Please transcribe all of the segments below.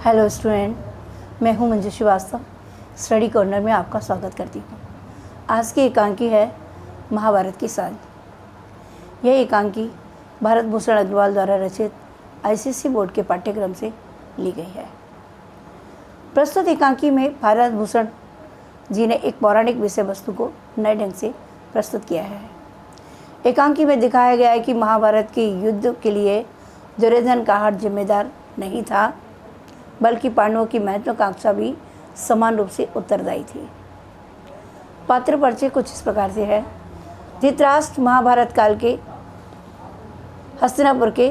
Hello student, मैं हूं Manju Srivastava. Study corner में आपका स्वागत करती हूं। आज की एकांकी है महाभारत की साल। यह एकांकी भारत भूषण अग्रवाल द्वारा रचित आईसीएसई बोर्ड के पाठ्यक्रम से ली गई है। प्रस्तुत एकांकी में भारत भूषण जी ने एक पौराणिक विषय वस्तु को नए ढंग से प्रस्तुत किया है। एकांकी में दिखाया गया है कि महाभारत के युद्ध के लिए दुर्योधन का हाथ जिम्मेदार नहीं था, बल्कि पांडवों की महत्वाकांक्षा भी समान रूप से उत्तरदायी थी। पात्र परिचय कुछ इस प्रकार से है। धृतराष्ट्र महाभारत काल के हस्तिनापुर के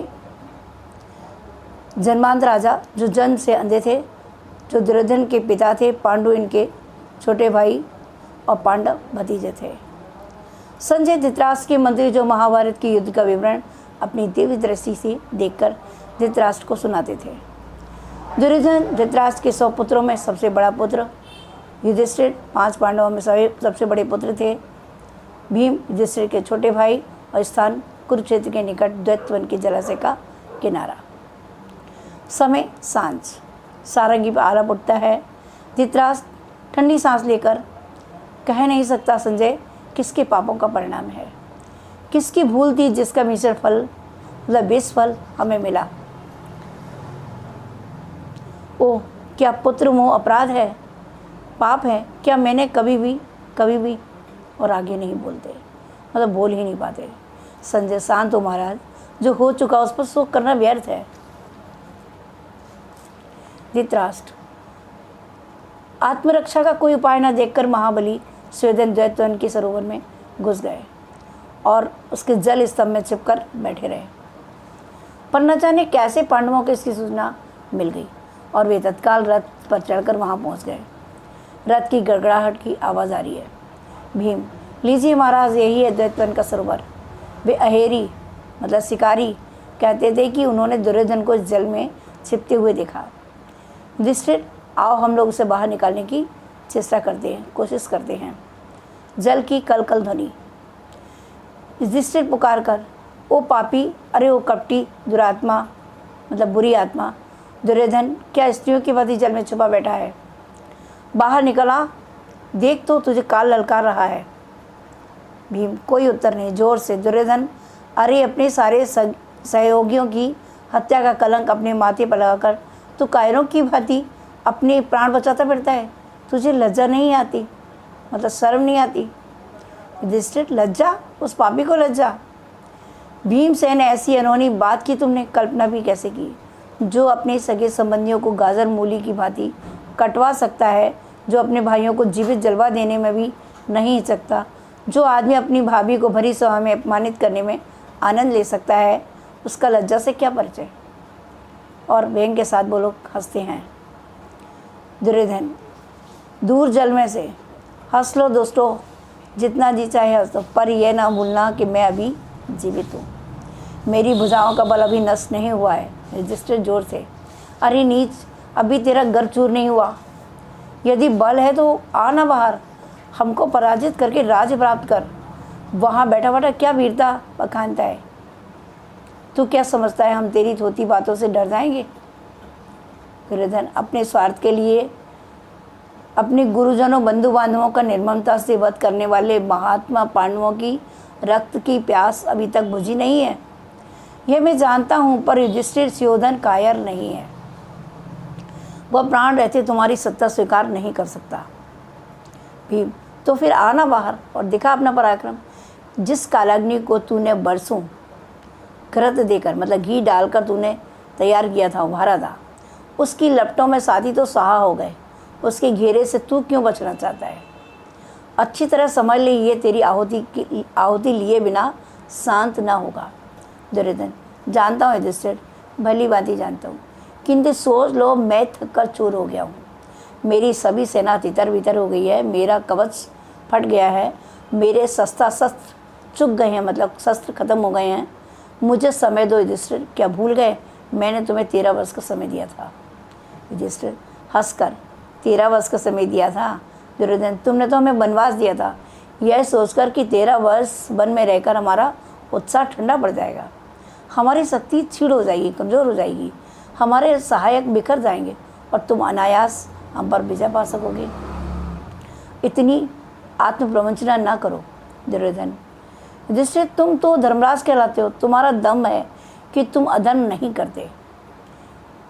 जन्मांत राजा, जो जन्म से अंधे थे, जो दुर्योधन के पिता थे, पांडु इनके छोटे भाई और पांडव भतीजे थे। संजय धृतराष्ट्र के मंत्री, जो महाभारत के युद्ध का विवरण अपनी दिव्य दृष्टि से देखकर धृतराष्ट्र को सुनाते थे। दुर्योधन धृतराष्ट्र के 100 पुत्रों में सबसे बड़ा पुत्र। युधिष्ठिर 5 पांडवों में सबसे बड़े पुत्र थे। भीम युधिष्ठिर के छोटे भाई और स्थान कुरुक्षेत्र के निकट द्वैतवन के जलाशय का किनारा। समय सांझ। सारंगी पर आलाप उठता है। धृतराष्ट्र ठंडी सांस लेकर कह नहीं सकता संजय किसके पापों का परिणाम है, किसकी भूल थी जिसका मिश्र फल मतलब विष फल हमें मिला। ओह, क्या पुत्र मोह अपराध है, पाप है क्या? मैंने कभी भी और आगे नहीं बोलते, मतलब बोल ही नहीं पाते। संजय शांत हो महाराज, जो हो चुका उस पर शोक करना व्यर्थ है। धृतराष्ट्र आत्मरक्षा का कोई उपाय न देखकर महाबली स्वेदन द्वैतवन के सरोवर में घुस गए और उसके जल स्तंभ में छिपकर बैठे रहे। पर न जाने कैसे पांडवों को इसकी सूचना मिल गई और वे तत्काल रथ पर चढ़कर वहां पहुंच गए। रथ की गड़गड़ाहट की आवाज़ आ रही है। भीम, लीजिए महाराज, यही है द्वैतवन का सरोवर। वे अहेरी मतलब शिकारी कहते थे कि उन्होंने दुर्योधन को इस जल में छिपते हुए देखा। युधिष्ठिर, आओ हम लोग उसे बाहर निकालने की चेष्टा करते हैं, कोशिश करते हैं। जल की कल ध्वनि। युधिष्ठिर पुकार कर, ओ पापी, अरे ओ कपटी दुरात्मा मतलब बुरी आत्मा दुर्योधन, क्या स्त्रियों की पति जल में छुपा बैठा है? बाहर निकला, देख तो तुझे काल ललकार रहा है। भीम, कोई उत्तर नहीं। जोर से, दुर्योधन, अरे अपने सारे सहयोगियों की हत्या का कलंक अपने माथे पर लगाकर तू कायरों की भांति अपने प्राण बचाता फिरता है। तुझे लज्जा नहीं आती, मतलब शर्म नहीं आती? युधिष्ठिर, लज्जा? उस पापी को लज्जा? भीमसेन, ऐसी अनहोनी बात की तुमने कल्पना भी कैसे की? जो अपने सगे संबंधियों को गाजर मूली की भांति कटवा सकता है, जो अपने भाइयों को जीवित जलवा देने में भी नहीं हिचकता, जो आदमी अपनी भाभी को भरी सभा में अपमानित करने में आनंद ले सकता है, उसका लज्जा से क्या परिचय? और व्यंग के साथ वो लोग हंसते हैं। दुर्योधन, दूर जल में से, हंस लो दोस्तों, जितना जी चाहे हंस लो, पर यह ना भूलना कि मैं अभी जीवित हूँ, मेरी भुजाओं का बल अभी नष्ट नहीं हुआ है। युधिष्ठिर जोर से, अरे नीच, अभी तेरा घर चूर नहीं हुआ। यदि बल है तो आना बाहर, हमको पराजित करके राज्य प्राप्त कर। वहाँ बैठा बैठा क्या वीरता बखानता है? तू क्या समझता है हम तेरी थोती बातों से डर जाएंगे? दुर्योधन, अपने स्वार्थ के लिए अपने गुरुजनों बंधु बांधवों का निर्ममता से वध करने वाले महात्मा पांडवों की रक्त की प्यास अभी तक बुझी नहीं है, यह मैं जानता हूँ। पर युधिष्ठिर सुयोधन कायर नहीं है, वह प्राण रहते तुम्हारी सत्ता स्वीकार नहीं कर सकता। भीम, तो फिर आना बाहर और दिखा अपना पराक्रम। जिस कालाग्नि को तूने बरसों घृत देकर मतलब घी डालकर तूने तैयार किया था, उभारा था, उसकी लपटों में साथी तो सहा हो गए, उसके घेरे से तू क्यों बचना चाहता है? अच्छी तरह समझ ले, ये तेरी आहुति लिए बिना शांत ना होगा। दुर्योधन, जानता हूँ युधिष्ठिर, भली भांति जानता हूँ, किंतु सोच लो मैं थक कर चूर हो गया हूँ। मेरी सभी सेना तितर बितर हो गई है, मेरा कवच फट गया है, मेरे शस्त्र चुक गए हैं, मतलब शस्त्र खत्म हो गए हैं। मुझे समय दो युधिष्ठिर, क्या भूल गए मैंने तुम्हें 13 वर्ष का समय दिया था? युधिष्ठिर हंसकर, 13 वर्ष का समय दिया था? दुर्योधन, तुमने तो हमें वनवास दिया था, यह सोचकर कि 13 वर्ष वन में रहकर हमारा उत्साह ठंडा पड़ जाएगा, हमारी शक्ति क्षीण हो जाएगी, कमज़ोर हो जाएगी, हमारे सहायक बिखर जाएंगे और तुम अनायास हम पर विजय पा सकोगे। इतनी आत्मप्रवंचना ना करो दुर्योधन। जिससे तुम तो धर्मराज कहलाते हो, तुम्हारा दम है कि तुम अधर्म नहीं करते,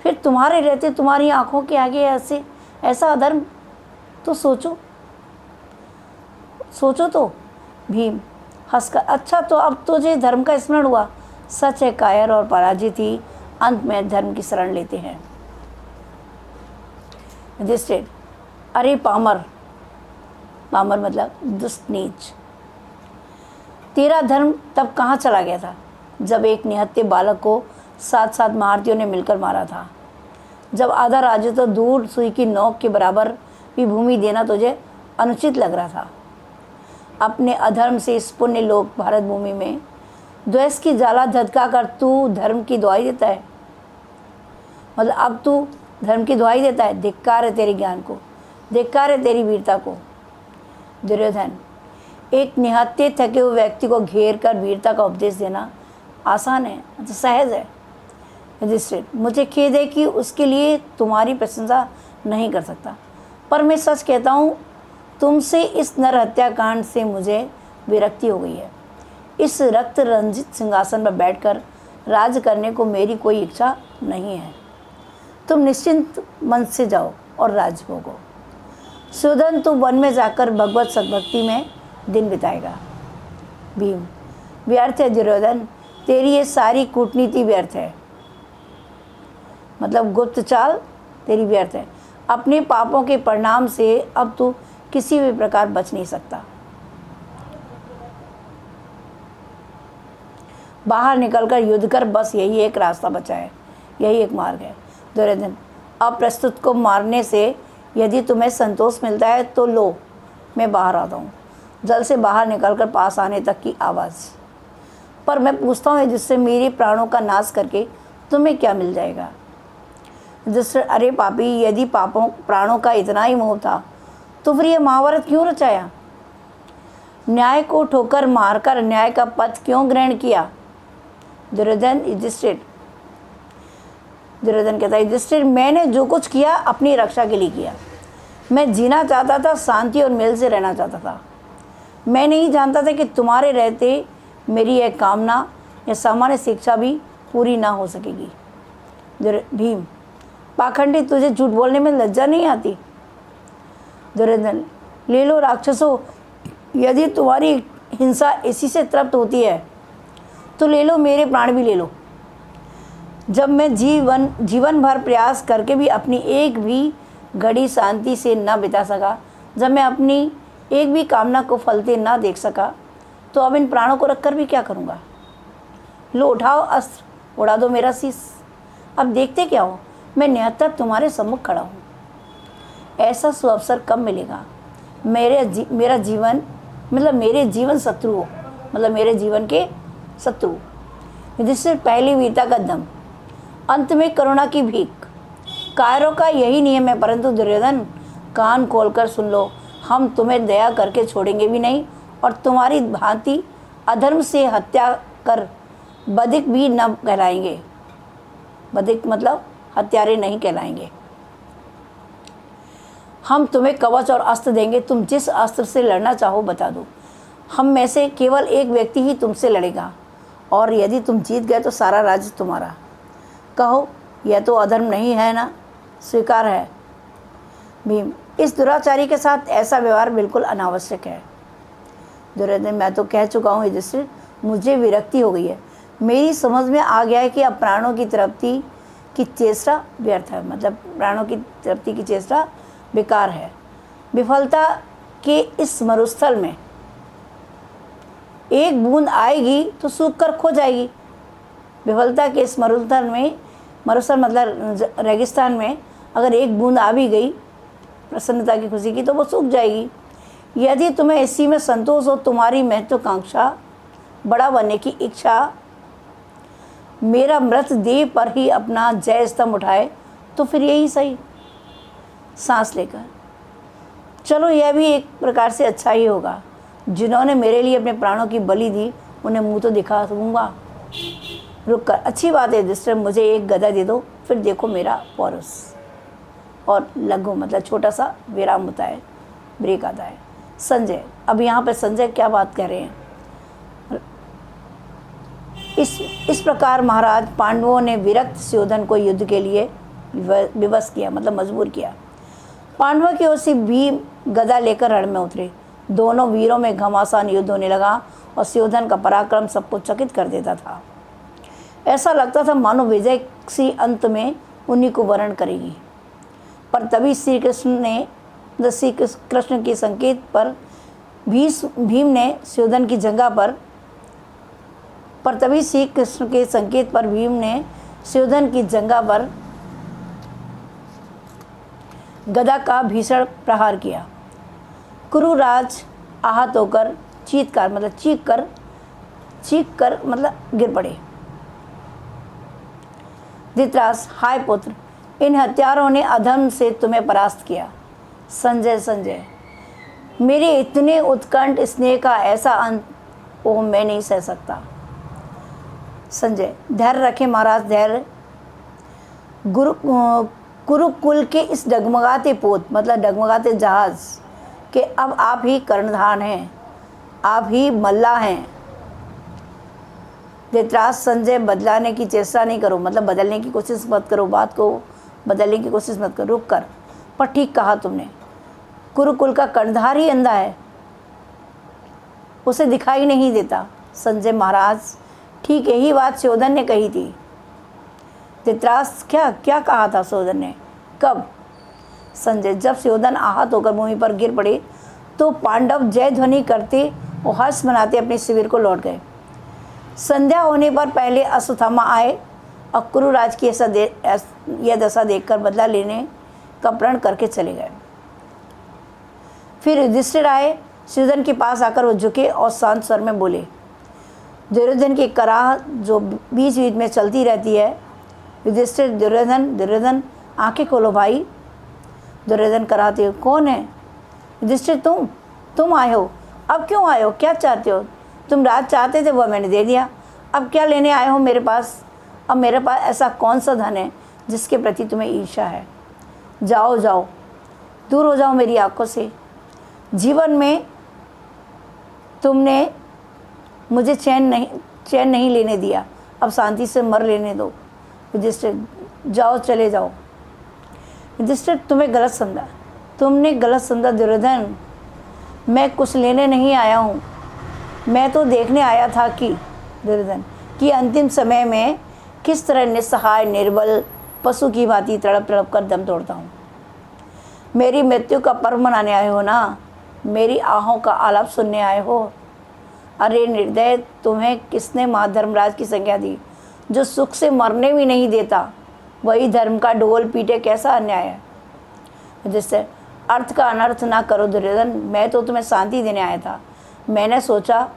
फिर तुम्हारे रहते तुम्हारी आंखों के आगे ऐसा अधर्म तो सोचो तो। भीम हंसकर, अच्छा तो अब तुझे धर्म का स्मरण हुआ। सच है कायर और पराजित ही अंत में धर्म की शरण लेते हैं। युधिष्ठिर, अरे पामर मतलब दुष्ट नीच, तेरा धर्म तब कहाँ चला गया था जब एक निहत्थे बालक को 7 महारथियों ने मिलकर मारा था, जब आधा राज्य तो दूर सुई की नोक के बराबर भी भूमि देना तुझे अनुचित लग रहा था। अपने अधर्म से इस पुण्य लोक भारत भूमि में द्वेष की ज्वाला धधका कर तू धर्म की दुहाई देता है। मतलब अब तू धर्म की दुहाई देता है। धिक्कार है तेरे ज्ञान को, धिक्कार है तेरी वीरता को। दुर्योधन, एक निहत्थे थके हुए व्यक्ति को घेर कर वीरता का उपदेश देना आसान है, तो सहज है। युधिष्ठिर, मुझे खेद है कि उसके लिए तुम्हारी प्रशंसा नहीं कर सकता, पर मैं सच कहता हूँ तुमसे इस नर हत्याकांड से मुझे विरक्ति हो गई है। इस रक्त रंजित सिंहासन पर बैठकर राज करने को मेरी कोई इच्छा नहीं है। तुम निश्चिंत मन से जाओ और राज भोगो। सुयोधन, तू वन में जाकर भगवत सद्भक्ति में दिन बिताएगा। भीम, व्यर्थ है दुर्योधन, तेरी ये सारी कूटनीति व्यर्थ है। मतलब गुप्त चाल तेरी व्यर्थ है। अपने पापों के परिणाम से अब तू किसी भी प्रकार बच नहीं सकता। बाहर निकलकर युद्ध कर, बस यही एक रास्ता बचा है, यही एक मार्ग है। दुर्योधन, अप्रस्तुत को मारने से यदि तुम्हें संतोष मिलता है तो लो, मैं बाहर आता हूँ। जल से बाहर निकलकर पास आने तक की आवाज़। पर मैं पूछता हूँ जिससे मेरे प्राणों का नाश करके तुम्हें क्या मिल जाएगा। जिससे, अरे पापी, यदि प्राणों का इतना ही मोह था तो फिर यह महाभारत क्यों रचाया? न्याय को ठोकर मारकर न्याय का पथ क्यों ग्रहण किया? दुर्योधन कहता है, युधिष्ठिर, मैंने जो कुछ किया अपनी रक्षा के लिए किया। मैं जीना चाहता था, शांति और मेल से रहना चाहता था। मैं नहीं जानता था कि तुम्हारे रहते मेरी यह कामना या सामान्य शिक्षा भी पूरी ना हो सकेगी। भीम, पाखंडी, तुझे झूठ बोलने में लज्जा नहीं आती? दुर्योधन, ले लो राक्षसों, यदि तुम्हारी हिंसा इसी से तृप्त होती है तो ले लो, मेरे प्राण भी ले लो। जब मैं जीवन भर प्रयास करके भी अपनी एक भी घड़ी शांति से न बिता सका, जब मैं अपनी एक भी कामना को फलते ना देख सका, तो अब इन प्राणों को रखकर भी क्या करूँगा? लो, उठाओ अस्त्र, उड़ा दो मेरा शीश। अब देखते क्या हो, मैं निहत्तर तुम्हारे सम्मुख खड़ा हूँ। ऐसा सुअवसर कब मिलेगा? मेरा जीवन मतलब मेरे जीवन शत्रु हो, मतलब मेरे जीवन के शत्रु। युधिष्ठिर, पहली वीरता का दम, अंत में करुणा की भीख। कायरों का यही नियम है, परंतु दुर्योधन कान खोलकर सुन लो, हम तुम्हें दया करके छोड़ेंगे भी नहीं और तुम्हारी भांति अधर्म से हत्या कर बधिक भी न कहलाएंगे। बधिक मतलब हत्यारे नहीं कहलाएंगे। हम तुम्हें कवच और अस्त्र देंगे, तुम जिस अस्त्र से लड़ना चाहो बता दो। हम में से केवल एक व्यक्ति ही तुमसे लड़ेगा और यदि तुम जीत गए तो सारा राज्य तुम्हारा। कहो, यह तो अधर्म नहीं है ना? स्वीकार है। भीम, इस दुराचारी के साथ ऐसा व्यवहार बिल्कुल अनावश्यक है। दुर्योधन, मैं तो कह चुका हूँ युधिष्ठिर, मुझे विरक्ति हो गई है। मेरी समझ में आ गया है कि अब प्राणों की तृप्ति की चेष्टा व्यर्थ है, मतलब प्राणों की तृप्ति की चेष्टा बेकार है। विफलता के इस मरुस्थल में एक बूंद आएगी तो सूख कर खो जाएगी। विफलता के इस मरुस्थल मतलब रेगिस्तान में अगर एक बूंद आ भी गई प्रसन्नता की, खुशी की, तो वो सूख जाएगी। यदि तुम्हें इसी में संतोष हो, तुम्हारी महत्वाकांक्षा, बड़ा बनने की इच्छा मेरा मृत देह पर ही अपना जय स्तंभ उठाए, तो फिर यही सही। सांस लेकर चलो, यह भी एक प्रकार से अच्छा ही होगा। जिन्होंने मेरे लिए अपने प्राणों की बलि दी उन्हें मुंह तो दिखा दूंगा। रुक कर, अच्छी बात है युधिष्ठिर, मुझे एक गदा दे दो, फिर देखो मेरा पौरुष। और लघु मतलब छोटा सा विराम होता है, ब्रेक आता है। संजय, अब यहाँ पर संजय क्या बात कह रहे हैं? इस प्रकार महाराज पांडवों ने विरक्त सुयोधन को युद्ध के लिए विवश किया, मतलब मजबूर किया। पांडवों की ओर से भीम गदा लेकर रण में उतरे। दोनों वीरों में घमासान युद्ध होने लगा और सुयोधन का पराक्रम सबको चकित कर देता था। ऐसा लगता था मानो विजय सी अंत में उन्हीं को वर्ण करेगी। पर तभी श्री कृष्ण के संकेत पर भीम ने सुयोधन की जंघा पर तभी श्री कृष्ण के संकेत पर भीम ने सुयोधन की जंघा पर गदा का भीषण प्रहार किया। कुरुराज आहत होकर चीख कर गिर पड़े। धृतराष्ट्र, हाय पुत्र, इन हत्यारों ने अधर्म से तुम्हें परास्त किया। संजय, मेरे इतने उत्कंठ स्नेह का ऐसा अंत मैं नहीं सह सकता। संजय, धैर्य रखें महाराज, धैर्य। कुरुकुल के इस डगमगाते पोत मतलब डगमगाते जहाज के अब आप ही कर्णधार हैं, आप ही मल्ला हैं। धृतराष्ट्र, संजय, बदलाने की चेष्टा नहीं करो, मतलब बदलने की कोशिश मत करो, बात को बदलने की कोशिश मत करो, रुक कर। पर ठीक कहा तुमने, कुरुकुल का कर्णधार ही अंधा है, उसे दिखाई नहीं देता। संजय महाराज, ठीक यही बात सुयोधन ने कही थी। धृतराष्ट्र, क्या कहा था सुयोधन ने? कब? संजय, जब सुयोधन आहत होकर भूमि पर गिर पड़े तो पांडव जय ध्वनि करते और हर्ष मनाते अपने शिविर को लौट गए। संध्या होने पर पहले अश्वत्थामा आए और कुरुराज की यह दशा देखकर बदला लेने का प्रण करके चले गए। फिर युधिष्ठिर आए। सुयोधन के पास आकर वो झुके और शांत स्वर में बोले। दुर्योधन की कराह जो बीच बीच में चलती रहती है। युधिष्ठिर, दुर्योधन, आंखें खोलो भाई। दुर्योधन कराहते, कौन है? युधिष्ठिर, तुम आए हो। अब क्यों आए हो? क्या चाहते हो? तुम राज चाहते थे, वह मैंने दे दिया। अब क्या लेने आए हो मेरे पास? अब मेरे पास ऐसा कौन सा धन है जिसके प्रति तुम्हें ईर्ष्या है? जाओ, दूर हो जाओ मेरी आंखों से। जीवन में तुमने मुझे चैन नहीं लेने दिया, अब शांति से मर लेने दो। युधिष्ठिर, जाओ, चले जाओ। युधिष्ठिर, तुमने गलत समझा दुर्योधन। मैं कुछ लेने नहीं आया हूँ, मैं तो देखने आया था कि दुर्योधन कि अंतिम समय में किस तरह निस्सहाय निर्बल पशु की भांति तड़प कर दम तोड़ता हूँ। मेरी मृत्यु का पर्व मनाने आए हो ना? मेरी आहों का आलाप सुनने आए हो? अरे निर्दय, तुम्हें किसने माँ धर्मराज की संज्ञा दी, जो सुख से मरने भी नहीं देता, वही धर्म का ढोल पीटे, कैसा अन्याय है। जिससे अर्थ का अनर्थ ना करो दुर्योधन, मैं तो तुम्हें शांति देने आया था। मैंने सोचा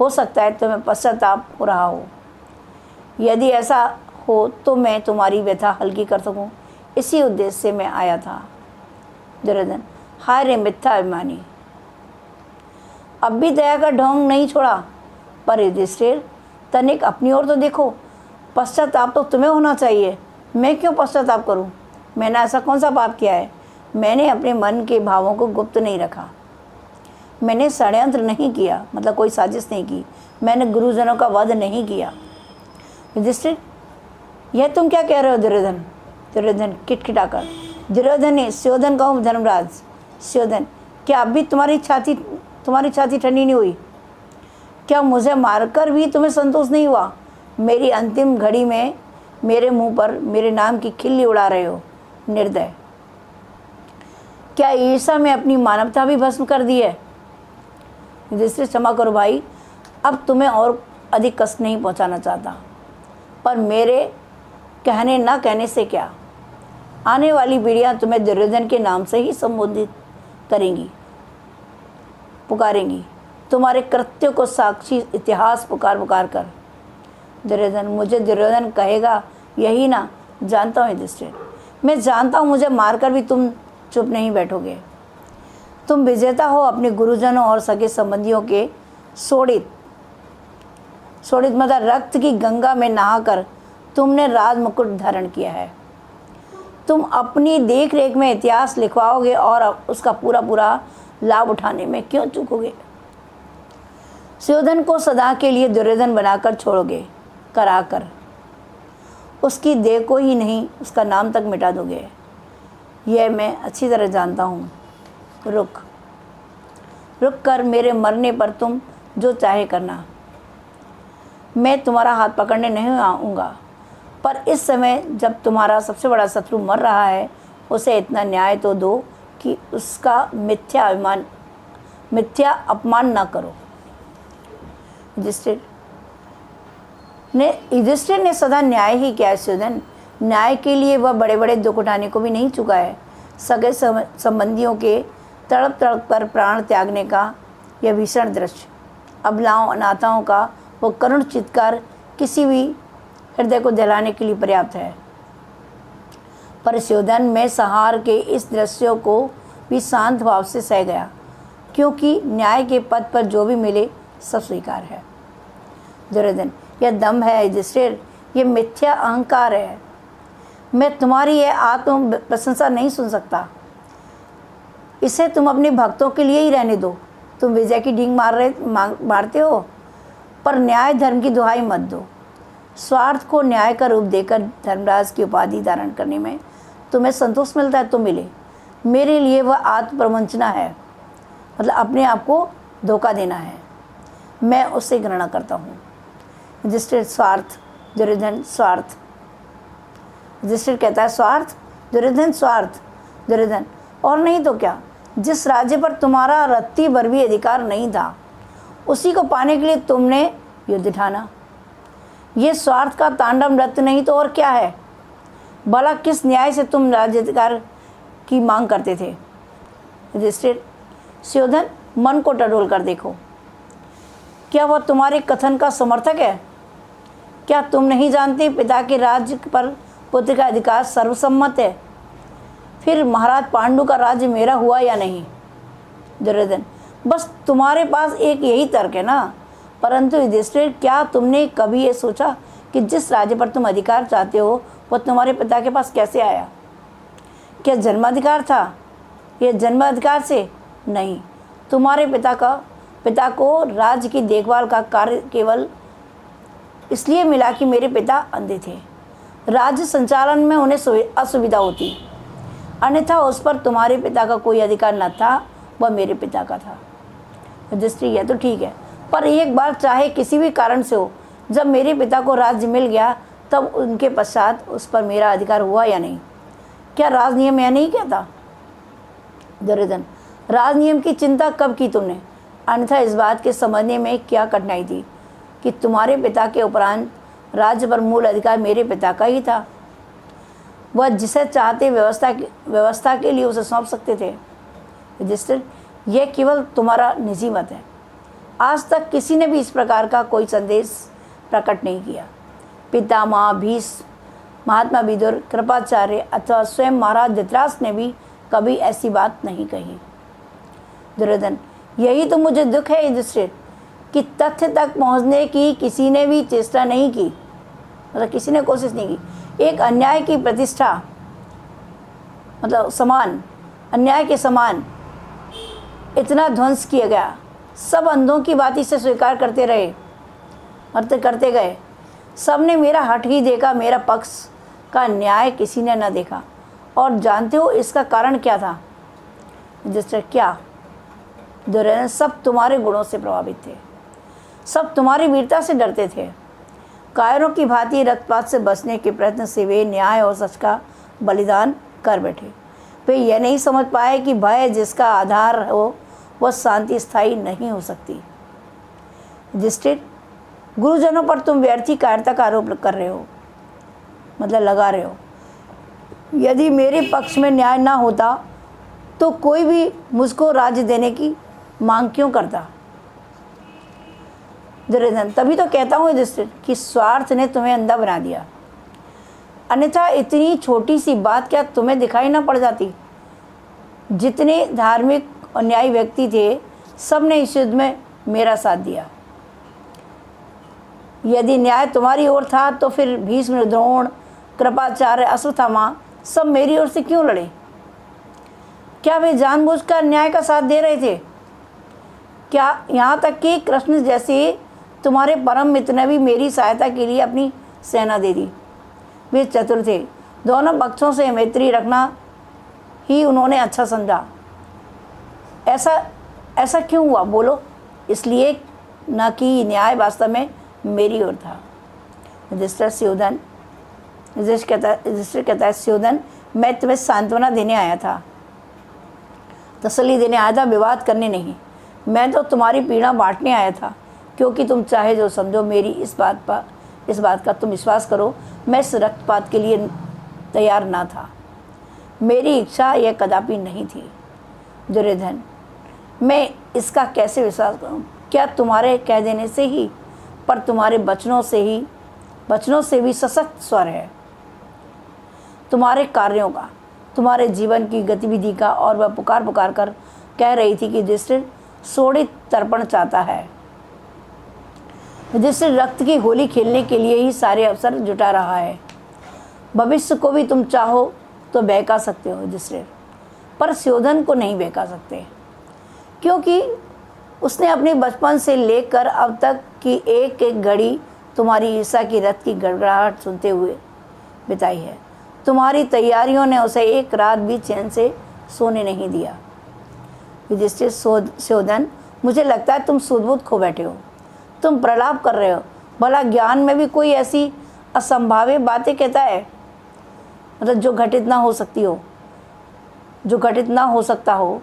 हो सकता है तुम्हें पश्चाताप हो रहा हो, यदि ऐसा हो तो मैं तुम्हारी व्यथा हल्की कर सकूं, इसी उद्देश्य से मैं आया था। दुर्योधन, हाय रे मिथ्या अभिमानी, अब भी दया का ढोंग नहीं छोड़ा। पर युधिष्ठिर, तनिक अपनी ओर तो देखो, पश्चाताप तो तुम्हें होना चाहिए, मैं क्यों पश्चाताप करूं? मैंने ऐसा कौन सा पाप किया है? मैंने अपने मन के भावों को गुप्त नहीं रखा, मैंने षड्यंत्र नहीं किया, मतलब कोई साजिश नहीं की, मैंने गुरुजनों का वध नहीं किया। युधिष्ठिर, यह तुम क्या कह रहे हो दुर्योधन? दुर्योधन किटकिटाकर, दुर्योधन ने सुयोधन कहूँ धर्मराज। सुयोधन, क्या अब भी तुम्हारी छाती ठंडी नहीं हुई? क्या मुझे मारकर भी तुम्हें संतोष नहीं हुआ? मेरी अंतिम घड़ी में मेरे मुंह पर मेरे नाम की खिल्ली उड़ा रहे हो, निर्दय। क्या ईर्ष्या में अपनी मानवता भी भस्म कर दी है? युधिष्ठिर, क्षमा करो भाई, अब तुम्हें और अधिक कष्ट नहीं पहुंचाना चाहता, पर मेरे कहने ना कहने से क्या, आने वाली पीढ़ियां तुम्हें दुर्योधन के नाम से ही संबोधित पुकारेंगी, तुम्हारे कृत्यों को साक्षी इतिहास पुकार कर। दुर्योधन, मुझे दुर्योधन कहेगा यही ना? जानता हूँ युधिष्ठिर, मैं जानता हूँ मुझे मारकर भी तुम चुप नहीं बैठोगे। तुम विजेता हो, अपने गुरुजनों और सगे संबंधियों के शोणित मतलब रक्त की गंगा में नहाकर तुमने राज मुकुट धारण किया है। तुम अपनी देख रेख में इतिहास लिखवाओगे और उसका पूरा पूरा लाभ उठाने में क्यों चूकोगे? सुयोधन को सदा के लिए दुर्योधन बनाकर छोड़ोगे, कराकर उसकी देह को ही नहीं उसका नाम तक मिटा दोगे। यह मैं अच्छी तरह जानता हूँ। रुक कर मेरे मरने पर तुम जो चाहे करना, मैं तुम्हारा हाथ पकड़ने नहीं आऊँगा। पर इस समय जब तुम्हारा सबसे बड़ा शत्रु मर रहा है, उसे इतना न्याय तो दो कि उसका मिथ्या अपमान ना करो। युधिष्ठिर ने सदा न्याय ही किया है सुयोधन। न्याय के लिए वह बड़े बड़े दुख उठाने को भी नहीं चुका है। सगे संबंधियों के तड़प तड़प कर प्राण त्यागने का यह भीषण दृश्य, अबलाओं अनाथों का वो करुण चित्कार किसी भी हृदय को दहलाने के लिए पर्याप्त है। पर सुयोधन में संहार के इस दृश्यों को भी शांत भाव से सह गया, क्योंकि न्याय के पद पर जो भी मिले सब स्वीकार है। दुर्योधन, यह दम है युधिष्ठिर, यह मिथ्या अहंकार है। मैं तुम्हारी यह आत्म प्रशंसा नहीं सुन सकता। इसे तुम अपने भक्तों के लिए ही रहने दो। तुम विजय की डींग मारते हो, पर न्याय धर्म की दुहाई मत दो। स्वार्थ को न्याय का रूप देकर धर्मराज की उपाधि धारण करने में तुम्हें संतोष मिलता है तो मिले। मेरे लिए वह आत्म प्रवंचना है, मतलब अपने आप को धोखा देना है। मैं उससे घृणा करता हूँ। युधिष्ठिर स्वार्थ, दुर्योधन स्वार्थ। युधिष्ठिर कहता है स्वार्थ, दुर्योधन स्वार्थ। दुर्योधन, और नहीं तो क्या, जिस राज्य पर तुम्हारा रत्ती भर भी अधिकार नहीं था, उसी को पाने के लिए तुमने युद्ध ठाना। ये स्वार्थ का तांडव नृत्य नहीं तो और क्या है? भला किस न्याय से तुम राज्याधिकार की मांग करते थे? युधिष्ठिर, सुयोधन, मन को टटोल कर देखो, क्या वह तुम्हारे कथन का समर्थक है? क्या तुम नहीं जानते पिता के राज्य पर पुत्र का अधिकार सर्वसम्मत है? फिर महाराज पांडु का राज्य मेरा हुआ या नहीं? दुर्योधन, बस तुम्हारे पास एक यही तर्क है ना। परंतु युधिष्ठिर, क्या तुमने कभी ये सोचा कि जिस राज्य पर तुम अधिकार चाहते हो वह तुम्हारे पिता के पास कैसे आया? क्या जन्माधिकार था? यह जन्माधिकार से नहीं, तुम्हारे पिता को राज्य की देखभाल का कार्य केवल इसलिए मिला कि मेरे पिता अंधे थे। राज्य संचालन में उन्हें असुविधा होती, अन्यथा उस पर तुम्हारे पिता का कोई अधिकार न था, वह मेरे पिता का था। युधिष्ठिर, यह तो ठीक है, पर एक बार चाहे किसी भी कारण से हो, जब मेरे पिता को राज्य मिल गया तब उनके पश्चात उस पर मेरा अधिकार हुआ या नहीं? क्या राजनियम यह नहीं कहता? दुर्योधन, राजनियम की चिंता कब की तुमने? अन्यथा इस बात के समझने में क्या कठिनाई थी कि तुम्हारे पिता के उपरांत राज्य पर मूल अधिकार मेरे पिता का ही था। वह जिसे चाहते व्यवस्था के लिए उसे सौंप सकते थे। युधिष्ठिर, यह केवल तुम्हारा निजी मत है। आज तक किसी ने भी इस प्रकार का कोई संदेश प्रकट नहीं किया। पितामह भीष्म, महात्मा विदुर, कृपाचार्य अथवा स्वयं महाराज धृतराष्ट्र ने भी कभी ऐसी बात नहीं कही। दुर्योधन, यही तो मुझे दुख है युधिष्ठिर, कि तथ्य तक पहुंचने की किसी ने भी चेष्टा नहीं की, मतलब किसी ने कोशिश नहीं की। एक अन्याय की प्रतिष्ठा, मतलब समान, अन्याय के समान इतना ध्वंस किया गया। सब अंधों की बात इसे स्वीकार करते रहे, करते गए। सब ने मेरा हट ही देखा, मेरा पक्ष का न्याय किसी ने न देखा। और जानते हो इसका कारण क्या था? युधिष्ठिर, क्या? दुर्योधन, सब तुम्हारे गुणों से प्रभावित थे, सब तुम्हारी वीरता से डरते थे। कायरों की भांति रक्तपात से बचने के प्रयत्न से वे न्याय और सच का बलिदान कर बैठे। वे यह नहीं समझ पाए कि भय जिसका आधार हो वह शांति स्थायी नहीं हो सकती। युधिष्ठिर, गुरुजनों पर तुम व्यर्थी कायरता का आरोप कर रहे हो, मतलब लगा रहे हो। यदि मेरे पक्ष में न्याय ना होता तो कोई भी मुझको राज्य देने की मांग क्यों करता? दुर्योधन, तभी तो कहता हूँ युधिष्ठिर कि स्वार्थ ने तुम्हें अंधा बना दिया, अन्यथा इतनी छोटी सी बात क्या तुम्हें दिखाई ना पड़ जाती? जितने धार्मिक और न्यायी व्यक्ति थे, सब ने इस युद्ध में मेरा साथ दिया। यदि न्याय तुम्हारी ओर था तो फिर भीष्म, द्रोण, कृपाचार्य, अश्वत्थामा सब मेरी ओर से क्यों लड़े? क्या वे जानबूझकर अन्याय का साथ दे रहे थे? क्या यहाँ तक कि कृष्ण जैसे तुम्हारे परम मित्र ने भी मेरी सहायता के लिए अपनी सेना दे दी। वे चतुर थे, दोनों पक्षों से मैत्री रखना ही उन्होंने अच्छा समझा। ऐसा क्यों हुआ बोलो? इसलिए न कि न्याय वास्तव में मेरी ओर था। युधिष्ठिर कहता है स्योदन, मैं तुम्हें सांत्वना देने आया था, तसल्ली देने आया था, विवाद करने नहीं। मैं तो तुम्हारी पीड़ा बांटने आया था, क्योंकि तुम चाहे जो समझो मेरी इस बात का तुम विश्वास करो, मैं इस रक्तपात के लिए तैयार ना था। मेरी इच्छा यह कदापि नहीं थी। दुर्योधन, मैं इसका कैसे विश्वास करूं? क्या तुम्हारे कह देने से ही, पर तुम्हारे बचनों से भी सशक्त स्वर है तुम्हारे कार्यों का, तुम्हारे जीवन की गतिविधि का। और वह पुकार कर कह रही थी कि युधिष्ठिर सोड़े तर्पण चाहता है। युधिष्ठिर रक्त की होली खेलने के लिए ही सारे अवसर जुटा रहा है। भविष्य को भी तुम चाहो तो बहका सकते हो युधिष्ठिर, पर सुयोधन को नहीं बहका सकते, क्योंकि उसने अपने बचपन से लेकर अब तक की एक एक घड़ी तुम्हारी ईर्ष्या की रथ की गड़गड़ाहट सुनते हुए बिताई है। तुम्हारी तैयारियों ने उसे एक रात भी चैन से सोने नहीं दिया। युधिष्ठिर, सुयोधन, मुझे लगता है तुम सुध-बुध खो बैठे हो, तुम प्रलाप कर रहे हो। भला ज्ञान में भी कोई ऐसी असंभाव्य बातें कहता है, मतलब जो घटित ना हो सकता हो।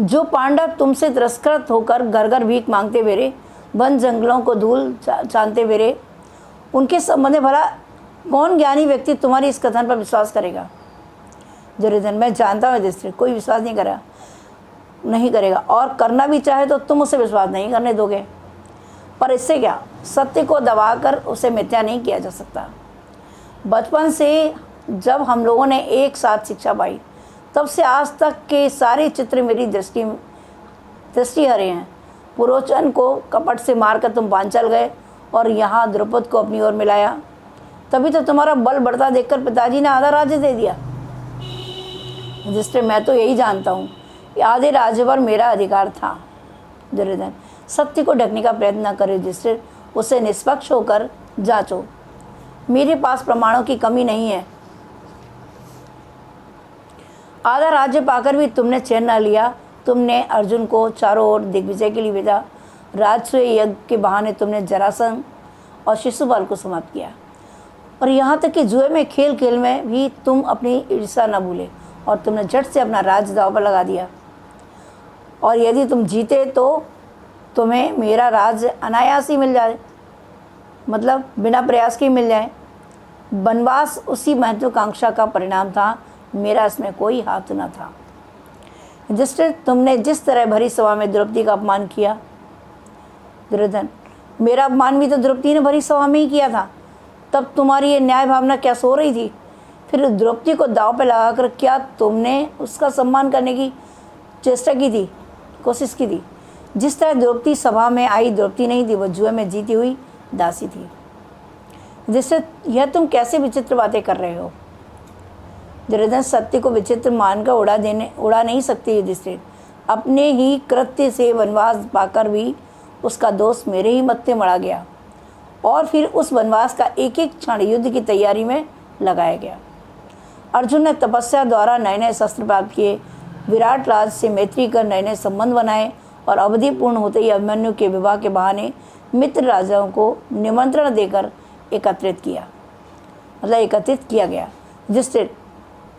जो पांडव तुमसे तिरस्कृत होकर घर घर भीख मांगते मेरे, वन जंगलों को धूल चाहते मेरे, उनके संबंध में भला कौन ज्ञानी व्यक्ति तुम्हारी इस कथन पर विश्वास करेगा? दुर्योधन, मैं जानता हूँ युधिष्ठिर कोई विश्वास नहीं करेगा, और करना भी चाहे तो तुम उसे विश्वास नहीं करने दोगे। पर इससे क्या, सत्य को दबाकर उसे मिथ्या नहीं किया जा सकता। बचपन से जब हम लोगों ने एक साथ शिक्षा पाई, तब से आज तक के सारे चित्र मेरी दृष्टि हरे हैं। पुरोचन को कपट से मारकर तुम पांचाल गए और यहाँ द्रौपद को अपनी ओर मिलाया। तभी तो तुम्हारा बल बढ़ता देखकर पिताजी ने आधा राज्य दे दिया। युधिष्ठिर, मैं तो यही जानता हूँ कि आधे राज्य पर मेरा अधिकार था। दुर्योधन, सत्य को ढकने का प्रयत्न न करे युधिष्ठिर, उसे निष्पक्ष होकर जांचो। मेरे पास प्रमाणों की कमी नहीं है। आधा राज्य पाकर भी तुमने चैन न लिया। तुमने अर्जुन को चारों ओर दिग्विजय के लिए भेजा। राजसूय यज्ञ के बहाने तुमने जरासंध और शिशुपाल को समाप्त किया, और यहाँ तक कि जुए में खेल में भी तुम अपनी ईर्ष्या न भूले, और तुमने झट से अपना राज्य दांव पर लगा दिया। और यदि तुम जीते तो तुम्हें मेरा राज्य अनायास ही मिल जाए, मतलब बिना प्रयास के मिल जाए। वनवास उसी महत्वाकांक्षा का परिणाम था, मेरा इसमें कोई हाथ न था। युधिष्ठिर, तुमने जिस तरह भरी सभा में द्रौपदी का अपमान किया। दुर्योधन, मेरा अपमान भी तो द्रौपदी ने भरी सभा में ही किया था। तब तुम्हारी ये न्याय भावना क्या सो रही थी? फिर द्रौपदी को दांव पे लगाकर क्या तुमने उसका सम्मान करने की कोशिश की थी? जिस तरह द्रौपदी सभा में आई द्रौपदी नहीं थी, वह जुए में जीती हुई दासी थी। जिससे यह तुम कैसे विचित्र बातें कर रहे हो? दुर्योधन, सत्य को विचित्र मानकर उड़ा नहीं सकते युधिष्ठिर। अपने ही कृत्य से वनवास पाकर भी उसका दोष मेरे ही मत्थे मढ़ा गया, और फिर उस वनवास का एक एक क्षण युद्ध की तैयारी में लगाया गया। अर्जुन ने तपस्या द्वारा नए नए शस्त्र प्राप्त किए, विराट राज से मैत्री कर नए नए संबंध बनाए, और अवधि पूर्ण होते ही अभिमन्यु के विवाह के बहाने मित्र राजाओं को निमंत्रण देकर एकत्रित किया गया। युधिष्ठिर,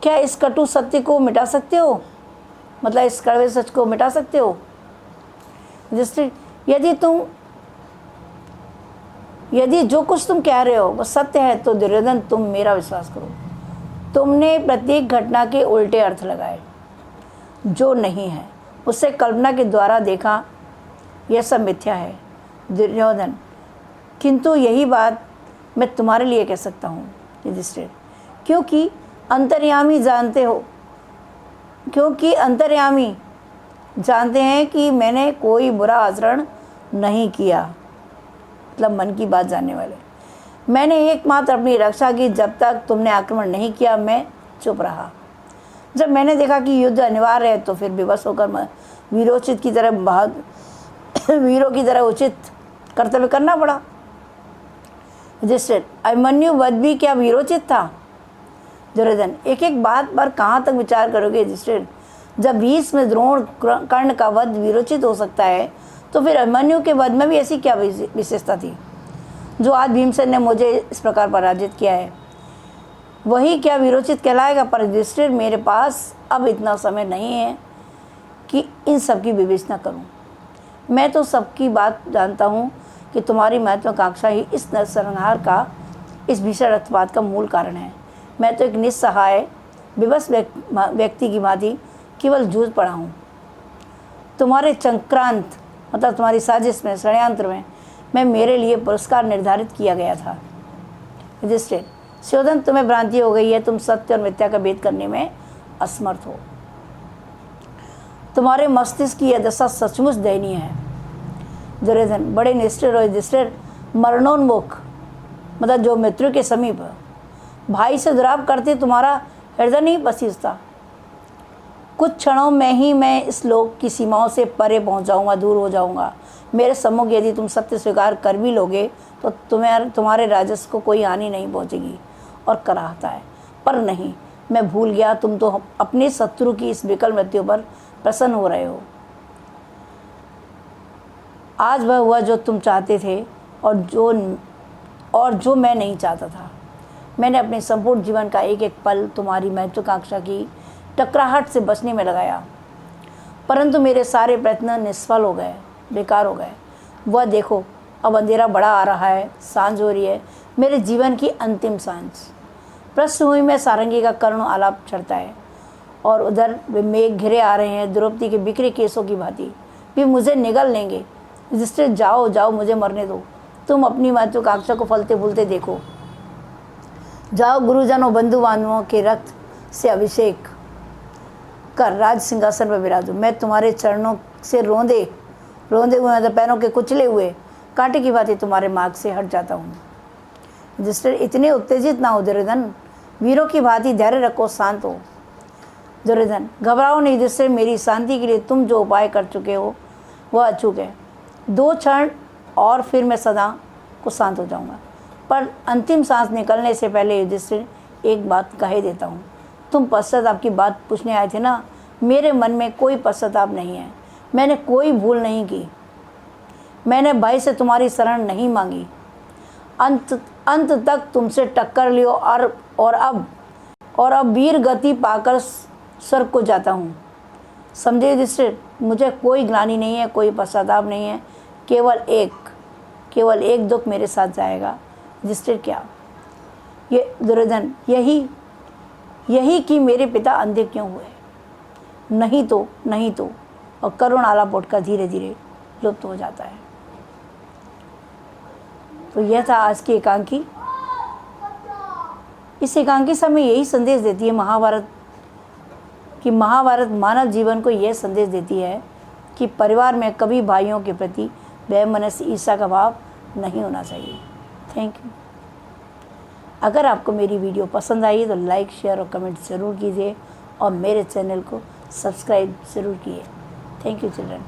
क्या इस कटु सत्य को मिटा सकते हो? मतलब इस कड़वे सच को मिटा सकते हो? युधिष्ठिर, यदि जो कुछ तुम कह रहे हो वह सत्य है तो दुर्योधन तुम मेरा विश्वास करो। तुमने प्रत्येक घटना के उल्टे अर्थ लगाए, जो नहीं है उससे कल्पना के द्वारा देखा, यह सब मिथ्या है। दुर्योधन, किंतु यही बात मैं तुम्हारे लिए कह सकता हूँ युधिष्ठिर, क्योंकि अंतर्यामी जानते हैं कि मैंने कोई बुरा आचरण नहीं किया, मतलब मन की बात जानने वाले। मैंने एकमात्र अपनी रक्षा की, जब तक तुमने आक्रमण नहीं किया मैं चुप रहा। जब मैंने देखा कि युद्ध अनिवार्य है तो फिर विवश होकर वीरोचित की तरह वीरों की तरह उचित कर्तव्य करना पड़ा। युधिष्ठिर, अभिमन्यु वध भी क्या वीरोचित था? दुर्योधन, एक एक बात पर कहाँ तक विचार करोगे युधिष्ठिर? जब भीष्म, द्रोण, कर्ण का वध वीरोचित हो सकता है तो फिर अभिमन्यु के वध में भी ऐसी क्या विशेषता थी जो आज भीमसेन ने मुझे इस प्रकार पराजित किया है? वही क्या वीरोचित कहलाएगा? पर युधिष्ठिर, मेरे पास अब इतना समय नहीं है कि इन सब की विवेचना करूं। मैं तो सबकी बात जानता हूं कि तुम्हारी महत्वाकांक्षा ही इस नरसंहार का, इस भीषण रक्तपात का मूल कारण है। मैं तो एक निस्सहाय विवश व्यक्ति की भांति केवल जूझ पड़ा हूँ। तुम्हारे चक्रांत मतलब तुम्हारी साजिश में, षड्यंत्र में मैं मेरे लिए पुरस्कार निर्धारित किया गया था। युधिष्ठिर, सुयोधन, तुम्हें भ्रांति हो गई है। तुम सत्य और मिथ्या का भेद करने में असमर्थ हो। तुम्हारे मस्तिष्क की यह दशा सचमुच दयनीय है। दुर्योधन, बड़े निष्ठुर और युधिष्ठिर, मरणोन्मुख मतलब जो मृत्यु के समीप भाई से दुराव करते तुम्हारा हृदय नहीं पसीजता। कुछ क्षणों में ही मैं इस लोक की सीमाओं से परे पहुंच जाऊंगा, दूर हो जाऊंगा। मेरे सम्मुख यदि तुम सत्य स्वीकार कर भी लोगे तो तुम्हारे राजस्व को कोई हानि नहीं पहुंचेगी और कराहता है। पर नहीं, मैं भूल गया, तुम तो अपने शत्रु की इस विकल मृत्यु पर प्रसन्न हो रहे हो। आज वह हुआ जो तुम चाहते थे और जो मैं नहीं चाहता था। मैंने अपने संपूर्ण जीवन का एक एक पल तुम्हारी महत्वाकांक्षा की टकराहट से बचने में लगाया, परंतु मेरे सारे प्रयत्न निष्फल हो गए, बेकार हो गए। वह देखो, अब अंधेरा बड़ा आ रहा है, सांझ हो रही है, मेरे जीवन की अंतिम सांझ। पृष्ठभूमि में सारंगी का करुण आलाप चढ़ता है और उधर वे मेघ घिरे आ रहे हैं, द्रौपदी के बिखरे केसों की भांति भी मुझे निगल लेंगे। युधिष्ठिर, जाओ जाओ, मुझे मरने दो। तुम अपनी महत्वाकांक्षा को फलते फूलते देखो। जाओ, गुरुजनों, बंधु बांधवों के रक्त से अभिषेक कर राज सिंहासन पर विराजो। मैं तुम्हारे चरणों से रोंदे हुए मतलब पैरों के कुचले हुए कांटे की भांति तुम्हारे मार्ग से हट जाता हूँ। युधिष्ठिर, इतने उत्तेजित ना हो दुर्योधन, वीरों की भांति धैर्य रखो, शांत हो। दुर्योधन, घबराओ नहीं युधिष्ठिर, मेरी शांति के लिए तुम जो उपाय कर चुके हो वह अचूक है। 2 क्षण और फिर मैं सदा को शांत हो जाऊंगा। पर अंतिम सांस निकलने से पहले युधिष्ठिर, एक बात कह देता हूँ। तुम पश्चाताप की बात पूछने आए थे ना, मेरे मन में कोई पश्चाताप नहीं है। मैंने कोई भूल नहीं की। मैंने भय से तुम्हारी शरण नहीं मांगी। अंत तक तुमसे टक्कर लियो और अब वीर गति पाकर स्वर्ग को जाता हूँ। समझे युधिष्ठिर, मुझे कोई ग्लानि नहीं है, कोई पश्चाताप नहीं है। केवल एक दुख मेरे साथ जाएगा। युधिष्ठिर, क्या? ये दुर्योधन, यही कि मेरे पिता अंधे क्यों हुए। नहीं तो और करुण आलाप उठकर धीरे धीरे लुप्त हो जाता है। तो यह था आज की एकांकी। इस एकांकी से हमें यही संदेश देती है महाभारत मानव जीवन को यह संदेश देती है कि परिवार में कभी भाइयों के प्रति वैमनस्य, ईर्ष्या का भाव नहीं होना चाहिए। Thank you. अगर आपको मेरी वीडियो पसंद आई तो लाइक, शेयर और कमेंट ज़रूर कीजिए और मेरे चैनल को सब्सक्राइब ज़रूर कीजिए। Thank you children.